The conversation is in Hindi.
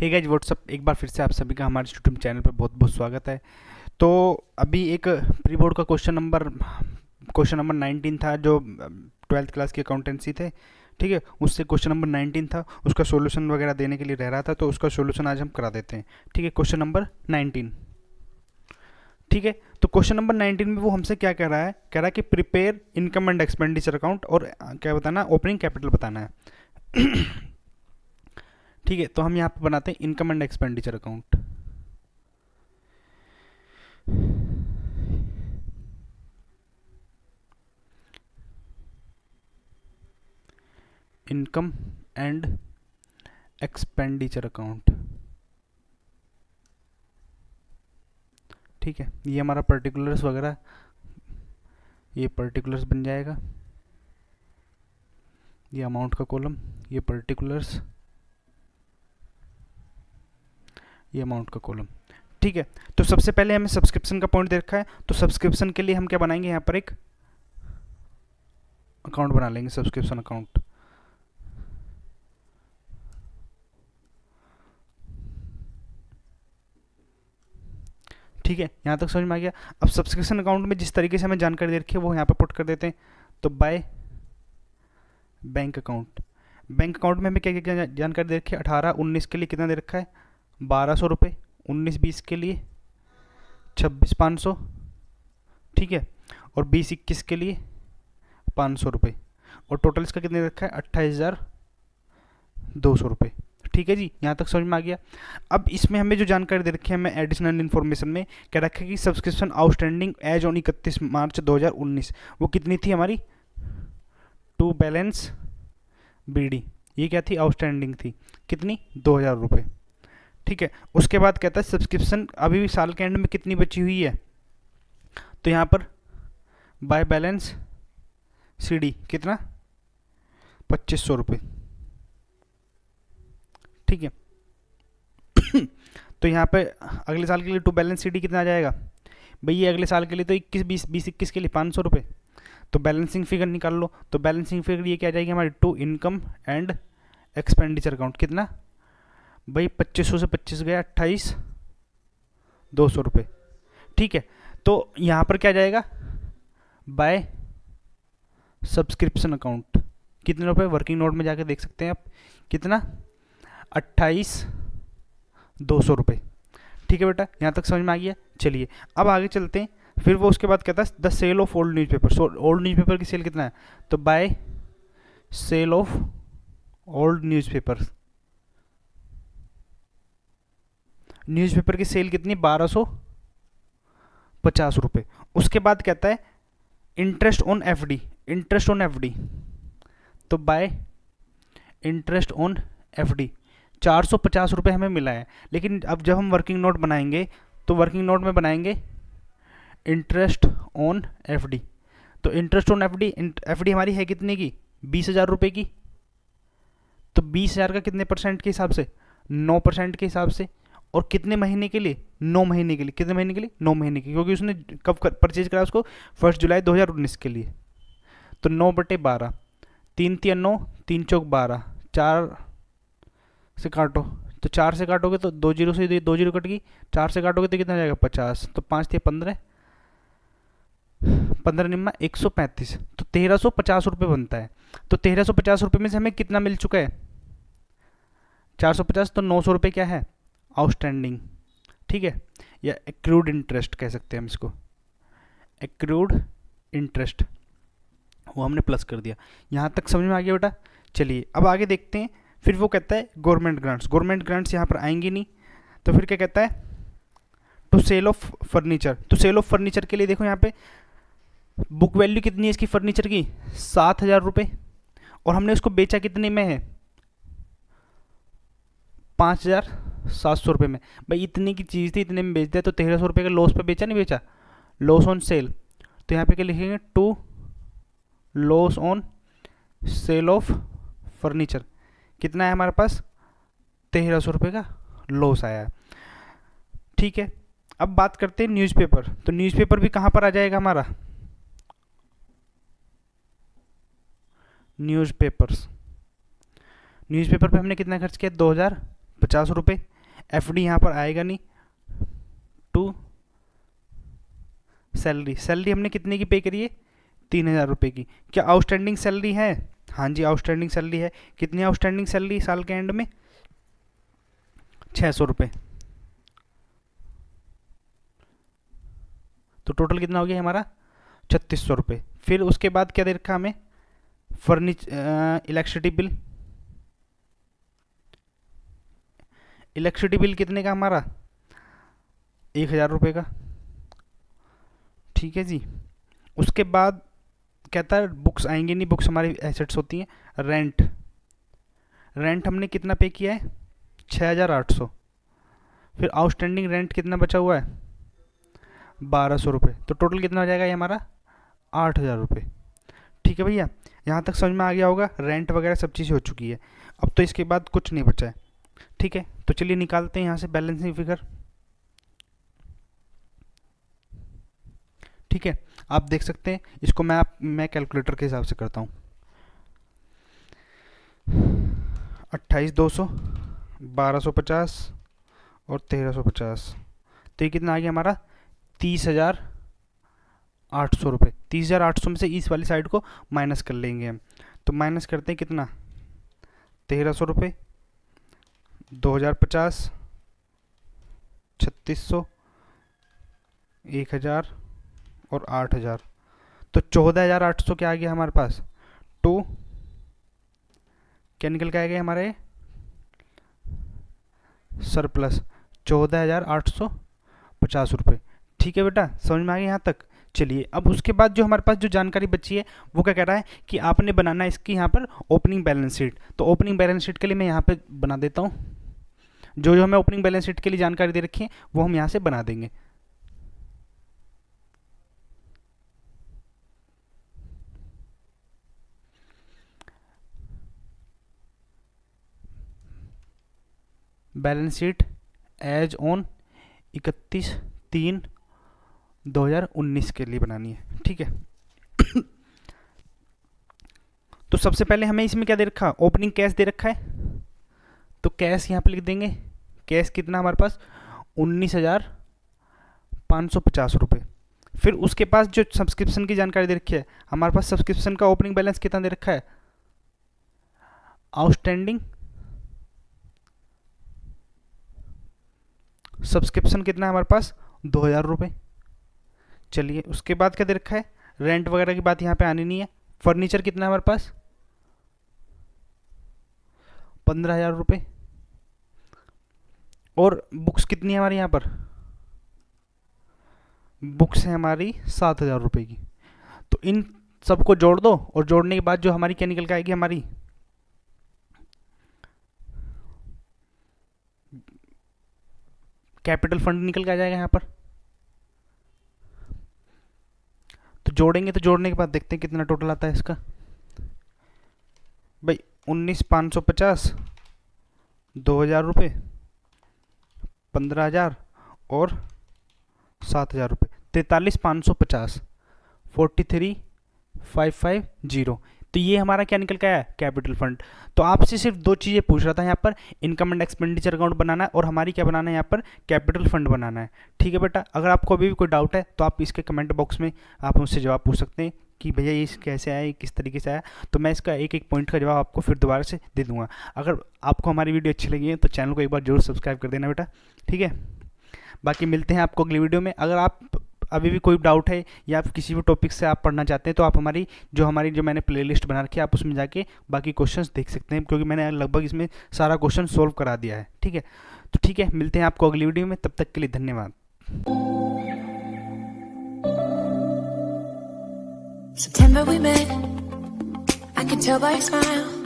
हे गाइस व्हाट्सअप, एक बार फिर से आप सभी का हमारे यूट्यूब चैनल पर बहुत बहुत स्वागत है। तो अभी एक प्री बोर्ड का क्वेश्चन नंबर 19 था, जो 12th क्लास की अकाउंटेंसी थे। ठीक है, उससे क्वेश्चन नंबर 19 था, उसका सॉल्यूशन वगैरह देने के लिए रह रहा था, तो उसका सॉल्यूशन आज हम करा देते हैं। ठीक है, क्वेश्चन नंबर 19। ठीक है, तो क्वेश्चन नंबर 19 में वो हमसे क्या कह रहा है, कह रहा है कि prepare income and expenditure account, और क्या बताना, ओपनिंग कैपिटल बताना है। ठीक है, तो हम यहाँ पे बनाते हैं income and expenditure account. Income and expenditure account. ठीक है, ये हमारा पर्टिकुलर्स वगैरह, ये पर्टिकुलर्स बन जाएगा, ये अमाउंट का कॉलम, ये पर्टिकुलर्स, ये अमाउंट का कॉलम। ठीक है, तो सबसे पहले हमें सब्सक्रिप्शन का पॉइंट दे रखा है, तो सब्सक्रिप्शन के लिए हम क्या बनाएंगे, यहाँ पर एक अकाउंट बना लेंगे, सब्सक्रिप्शन अकाउंट। ठीक है, यहाँ तक समझ में आ गया। अब सब्सक्रिप्शन अकाउंट में जिस तरीके से हमें जानकारी दे रखी है वो यहाँ पर पुट कर देते हैं। तो by bank account, bank account में हमें क्या क्या जानकारी दे रखी है, 18-19 के लिए कितना दे रखा है, 1200 रुपये, 19-20 के लिए 26,500। ठीक है, और 20-21 के लिए 500 रुपये, और टोटल इसका कितने रखा है, 28,200 रुपये। ठीक है जी, यहाँ तक समझ में आ गया। अब इसमें हमें जो जानकारी दे रखी है, हमें एडिशनल इन्फॉर्मेशन में क्या रखा है कि सब्सक्रिप्शन आउटस्टैंडिंग एज ऑन 31 मार्च 2019 वो कितनी थी हमारी, टू बैलेंस बीडी, ये क्या थी, आउटस्टैंडिंग थी, कितनी, 2,000 रुपये। ठीक है, उसके बाद कहता है सब्सक्रिप्शन अभी भी साल के एंड में कितनी बची हुई है, तो यहाँ पर बाय बैलेंस सीडी कितना, 2,500 रुपये। ठीक है, तो यहाँ पे अगले साल के लिए टू बैलेंस सीडी कितना आ जाएगा भाई, ये अगले साल के लिए तो 21 के लिए 500 रुपये। तो बैलेंसिंग फिगर निकाल लो, तो बैलेंसिंग फिगर ये क्या आ जाएगी हमारी, to income and expenditure account, कितना भाई, 2500 से 25 गया, 28,200 रुपये। ठीक है, तो यहाँ पर क्या जाएगा, बाय सब्सक्रिप्शन अकाउंट, कितने रुपए, वर्किंग नोट में जाकर देख सकते हैं आप, कितना, 28,200 रुपये। ठीक है बेटा, यहाँ तक समझ में आ गया। चलिए अब आगे चलते हैं। फिर वो उसके बाद कहता है the sale of old newspaper, old newspaper की सेल कितना है, तो by sale of old newspaper, newspaper की सेल कितनी, 1,250 रुपये। उसके बाद कहता है interest on FD, interest on FD, तो बाय इंटरेस्ट ऑन एफडी 450 रुपये हमें मिला है। लेकिन अब जब हम वर्किंग नोट बनाएंगे तो वर्किंग नोट में बनाएंगे इंटरेस्ट ऑन एफडी, तो इंटरेस्ट ऑन एफडी, एफडी हमारी है कितने की, 20,000 रुपये की, तो 20,000 का कितने परसेंट के हिसाब से, 9% के हिसाब से, और कितने महीने के लिए, 9 महीने के लिए, कितने महीने के लिए, 9 महीने के, क्योंकि उसने कब परचेज करा उसको, 1 जुलाई 2019 के लिए। तो 9/12, 3 तिया 9, 3 चौक 12, 4 से काटो, तो 4 से काटोगे तो 2 जीरो से 2 जीरो कट गई, 4 से काटोगे तो कितना जाएगा, 50, तो 5 तिया 15, 15 निम्मा 135, तो 1,350 रुपये बनता है। तो 1,350 रुपये में से हमें कितना मिल चुका है, 450, तो 900 रुपये क्या है, आउटस्टैंडिंग। ठीक है, या एक्रूड इंटरेस्ट कह सकते हैं हम इसको, एक्रूड इंटरेस्ट, वो हमने प्लस कर दिया। यहाँ तक समझ में आ गया बेटा। चलिए अब आगे देखते हैं। फिर वो कहता है गवर्नमेंट ग्रांट्स, गवर्नमेंट ग्रांट्स यहाँ पर आएंगी नहीं, तो फिर क्या कहता है, टू सेल ऑफ फर्नीचर, तो सेल ऑफ फर्नीचर के लिए देखो यहाँ पे बुक वैल्यू कितनी है इसकी फर्नीचर की, 7,000 रुपये, और हमने उसको बेचा कितने में है, 5,700 रुपये में। भाई इतनी की चीज़ थी, इतने में बेच दिया, तो 1,300 रुपये का लॉस पे बेचा, नहीं बेचा, लॉस ऑन सेल। तो यहाँ पे क्या लिखेंगे, to loss on sale of furniture, कितना है हमारे पास, 1,300 रुपये का लॉस आया है। ठीक है, अब बात करते हैं न्यूज़पेपर, तो न्यूज़पेपर भी कहाँ पर आ जाएगा हमारा, न्यूज़पेपर्स, न्यूज़पेपर पे हमने कितना खर्च किया, 2,050 रुपये। एफडी यहाँ पर आएगा नहीं, टू सैलरी, सैलरी हमने कितने की पे करी है, 3,000 रुपये की। क्या आउटस्टैंडिंग सैलरी है, हाँ जी आउटस्टैंडिंग सैलरी है। कितनी आउटस्टैंडिंग सैलरी साल के एंड में, 600 रुपये। तो टोटल कितना हो गया हमारा, 3600 रुपये। फिर उसके बाद क्या दे रखा हमें, इलेक्ट्रिसिटी बिल, इलेक्ट्रिसिटी बिल कितने का हमारा, 1000 रुपये का, ठीक है जी। उसके बाद कहता है बुक्स आएंगी नहीं, बुक्स हमारी एसेट्स होती हैं। रेंट, रेंट हमने कितना पे किया है, 6800। फिर आउटस्टैंडिंग रेंट कितना बचा हुआ है, 1200 रुपये। तो टोटल कितना हो जाएगा ये हमारा, 8000 रुपये। ठीक है भैया, यहाँ तक समझ में आ गया होगा, रेंट वगैरह सब चीज़ें हो चुकी है। अब तो इसके बाद कुछ नहीं बचा है, ठीक है। तो चलिए निकालते हैं यहाँ से बैलेंसिंग फिगर, ठीक है। आप देख सकते हैं इसको, मैं कैलकुलेटर के हिसाब से करता हूँ। 28,200, 1250 और 1350, तो ये कितना आ गया हमारा, 30,800 रुपये। 30,800 में से इस वाली साइड को माइनस कर लेंगे हम। तो माइनस करते हैं कितना, 1300 रुपये, 2050, 3600, 1000 और 8000। तो 14,800 क्या आ गया हमारे पास, टू क्या निकल के आ गया हमारे, सरप्लस 14,850 रुपये। ठीक है बेटा, समझ में आ गया यहाँ तक। चलिए अब उसके बाद जो हमारे पास जो जानकारी बची है वो क्या कह रहा है कि आपने बनाना है इसकी यहाँ पर ओपनिंग बैलेंस शीट। तो ओपनिंग बैलेंस शीट के लिए मैं यहाँ पे बना देता हूँ, जो जो हमें ओपनिंग बैलेंस शीट के लिए जानकारी दे रखी है वो हम यहाँ से बना देंगे। बैलेंस शीट एज ऑन 31/3/2019 के लिए बनानी है, ठीक है। तो सबसे पहले हमें इसमें क्या दे रखा, ओपनिंग कैश दे रखा है, तो कैश यहाँ पे लिख देंगे। कैश कितना हमारे पास, 19,550 रुपये। फिर उसके पास जो सब्सक्रिप्शन की जानकारी दे रखी है, हमारे पास सब्सक्रिप्शन का ओपनिंग बैलेंस कितना दे रखा है, आउटस्टैंडिंग सब्सक्रिप्शन कितना है हमारे पास, 2,000 रुपये। चलिए उसके बाद क्या दे रखा है, रेंट वगैरह की बात यहाँ पे आनी नहीं है। फर्नीचर कितना है हमारे पास, 15,000 रुपये। और बुक्स कितनी है हमारी यहाँ पर, बुक्स है हमारी 7,000 रुपये की। तो इन सबको जोड़ दो और जोड़ने के बाद जो हमारी क्या निकल के आएगी, हमारी कैपिटल फंड निकल के आ जाएगा यहाँ पर। तो जोड़ेंगे, तो जोड़ने के बाद देखते हैं कितना टोटल आता है इसका। भाई 19,550, 2,000 रुपये, 15,000 और 7,000 रुपये, 43,550, 43,550। तो ये हमारा क्या निकल के आया, कैपिटल फंड। तो आपसे सिर्फ दो चीज़ें पूछ रहा था यहाँ पर, इनकम एंड एक्सपेंडिचर अकाउंट बनाना है और हमारी क्या बनाना है यहाँ पर, कैपिटल फंड बनाना है। ठीक है बेटा, अगर आपको अभी भी कोई डाउट है तो आप इसके कमेंट बॉक्स में आप मुझसे जवाब पूछ सकते हैं कि भैया ये कैसे आया, किस तरीके से आया। तो मैं इसका एक एक पॉइंट का जवाब आपको फिर दोबारा से दे दूँगा। अगर आपको हमारी वीडियो अच्छी लगी है तो चैनल को एक बार जरूर सब्सक्राइब कर देना बेटा, ठीक है। बाकी मिलते हैं आपको अगली वीडियो में। अगर आप अभी भी कोई डाउट है या आप किसी भी टॉपिक से आप पढ़ना चाहते हैं तो आप हमारी जो मैंने प्लेलिस्ट बना रखी है आप उसमें जाके बाकी क्वेश्चंस देख सकते हैं, क्योंकि मैंने लगभग इसमें सारा क्वेश्चन सोल्व करा दिया है, ठीक है। तो ठीक है, मिलते हैं आपको अगली वीडियो में, तब तक के लिए धन्यवाद। September we met, I can tell by your smile